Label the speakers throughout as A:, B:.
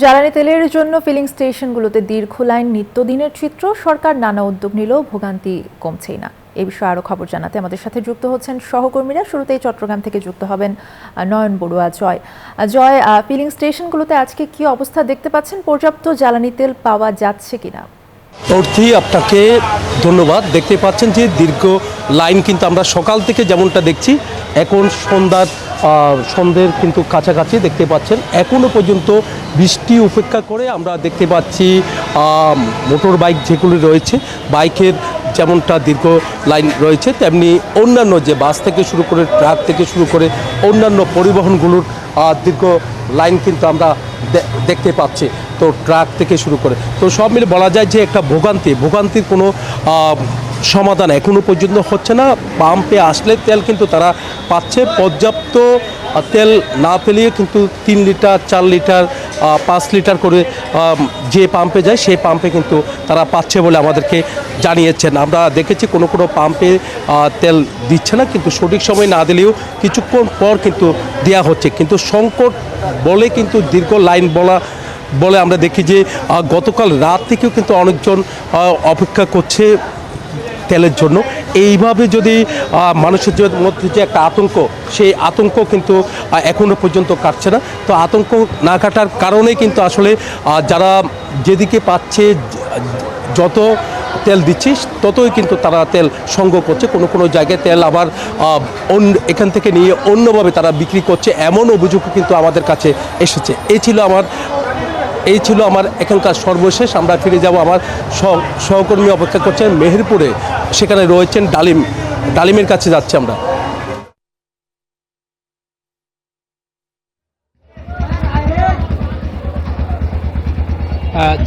A: জ্বালানি তেলের জন্য ফিলিং স্টেশনগুলোতে দীর্ঘ লাইন নিত্যদিনের চিত্র। সরকার নানা উদ্যোগ নিলেও ভোগান্তি কমছেই না। এ বিষয়ে আরো খবর জানাতে আমাদের সাথে যুক্ত হচ্ছেন সহকর্মীরা। শুরুতেই চট্টগ্রাম থেকে যুক্ত হবেন নয়ন বড়ুয়া। জয়, ফিলিং স্টেশনগুলোতে আজকে কি অবস্থা দেখতে পাচ্ছেন? পর্যাপ্ত জ্বালানি তেল পাওয়া যাচ্ছে কিনা?
B: অর্থী, আপনাকে ধন্যবাদ। দেখতে পাচ্ছেন যে দীর্ঘ লাইন কিন্তু আমরা সকাল থেকে যেমনটা দেখছি, এখন সন্ধ্যের কিন্তু কাছাকাছি দেখতে পাচ্ছেন। এখনও পর্যন্ত বৃষ্টি উপেক্ষা করে আমরা দেখতে পাচ্ছি মোটর বাইক যেগুলি রয়েছে, বাইকের যেমনটা দীর্ঘ লাইন রয়েছে, তেমনি অন্যান্য যে বাস থেকে শুরু করে ট্রাক থেকে শুরু করে অন্যান্য পরিবহনগুলোর দীর্ঘ লাইন কিন্তু আমরা দেখতে পাচ্ছি। তো ট্রাক থেকে শুরু করে তো সব মিলে বলা যায় যে একটা ভোগান্তির কোনো সমাধান এখনও পর্যন্ত হচ্ছে না। পাম্পে আসলে তেল কিন্তু তারা পাচ্ছে, পর্যাপ্ত তেল না পেলেও কিন্তু 3 লিটার 4 লিটার 5 লিটার করে যে পাম্পে যায় সেই পাম্পে কিন্তু তারা পাচ্ছে বলে আমাদেরকে জানিয়েছেন। আমরা দেখেছি কোনো পাম্পে তেল দিচ্ছে না, কিন্তু সঠিক সময় না দিলেও কিছুক্ষণ পর কিন্তু দেওয়া হচ্ছে। কিন্তু সংকট বলে কিন্তু দীর্ঘ লাইন বলে আমরা দেখি যে গতকাল রাত থেকেও কিন্তু অনেকজন অপেক্ষা করছে তেলের জন্য। এইভাবে যদি মানুষের মধ্যে যে একটা আতঙ্ক, সেই আতঙ্ক কিন্তু এখনও পর্যন্ত কাটছে না। তো আতঙ্ক না কাটার কারণে কিন্তু আসলে যারা যেদিকে পাচ্ছে, যত তেল দিচ্ছিস ততই কিন্তু তারা তেল সংগ্রহ করছে। কোনো জায়গায় তেল আবার এখান থেকে নিয়ে অন্যভাবে তারা বিক্রি করছে, এমন অভিযোগ কিন্তু আমাদের কাছে এসেছে। এই ছিল আমার এখানকার সর্বশেষ। আমরা ফিরে যাব, আমার সহকর্মী অপেক্ষা করছেন মেহেরপুরে, সেখানে রয়েছেন ডালিমের কাছে যাচ্ছি আমরা।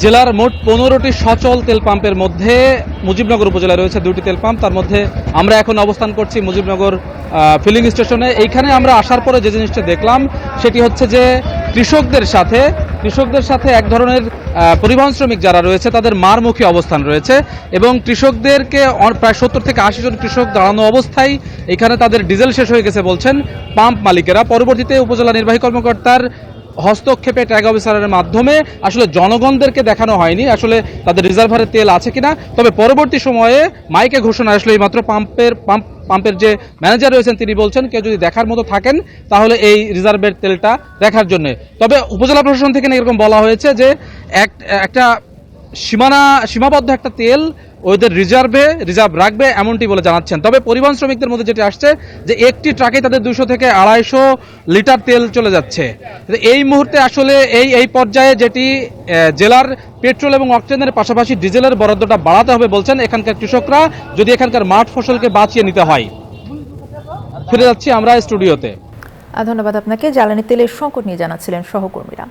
C: জেলার মোট 15টি সচল তেল পাম্পের মধ্যে মুজিবনগর উপজেলায় রয়েছে 2টি তেল পাম্প। তার মধ্যে আমরা এখন অবস্থান করছি মুজিবনগর ফিলিং স্টেশনে। এইখানে আমরা আসার পরে যে জিনিসটা দেখলাম সেটি হচ্ছে যে কৃষকদের সাথে এক ধরনের পরিবহন শ্রমিক যারা রয়েছে তাদের মারমুখী অবস্থান রয়েছে, এবং কৃষকদেরকে প্রায় 70 থেকে 80 জন কৃষক দাঁড়ানো অবস্থায় এখানে তাদের ডিজেল শেষ হয়ে গেছে বলছেন পাম্প মালিকেরা। পরবর্তীতে উপজেলা নির্বাহী কর্মকর্তার হস্তক্ষেপে ট্যাগ অফিসারের মাধ্যমে আসলে জনগণদেরকে দেখানো হয়নি আসলে তাদের রিজার্ভারে তেল আছে কিনা। তবে পরবর্তী সময়ে মাইকে ঘোষণা আসলে এই মাত্র পাম্পের যে ম্যানেজার রয়েছেন তিনি বলছেন কেউ যদি দেখার মতো থাকেন তাহলে এই রিজার্ভের তেলটা দেখার জন্য। তবে উপজেলা প্রশাসন থেকে এরকম বলা হয়েছে যে একটা সীমাবদ্ধ একটা তেল ওদের রিজার্ভ রাখবে, এমনটি বলে জানাচ্ছেন। তবে পরিবহন শ্রমিকদের মধ্যে যেটি আসছে যে একটি ট্রাকে তাদের 200 থেকে 250 লিটার তেল চলে যাচ্ছে। এই মুহূর্তে আসলে এই পর্যায়ে যেটি জেলার পেট্রোল এবং অকটেনের পাশাপাশি ডিজেলের বরাদ্দটা বাড়াতে হবে বলছেন এখানকার কৃষকরা, যদি এখানকার মাঠ ফসলকে বাঁচিয়ে নিতে হয়। ফিরে যাচ্ছি আমরা স্টুডিওতে।
A: ধন্যবাদ আপনাকে। জ্বালানি তেলের সংকট নিয়ে জানাচ্ছিলেন সহকর্মীরা।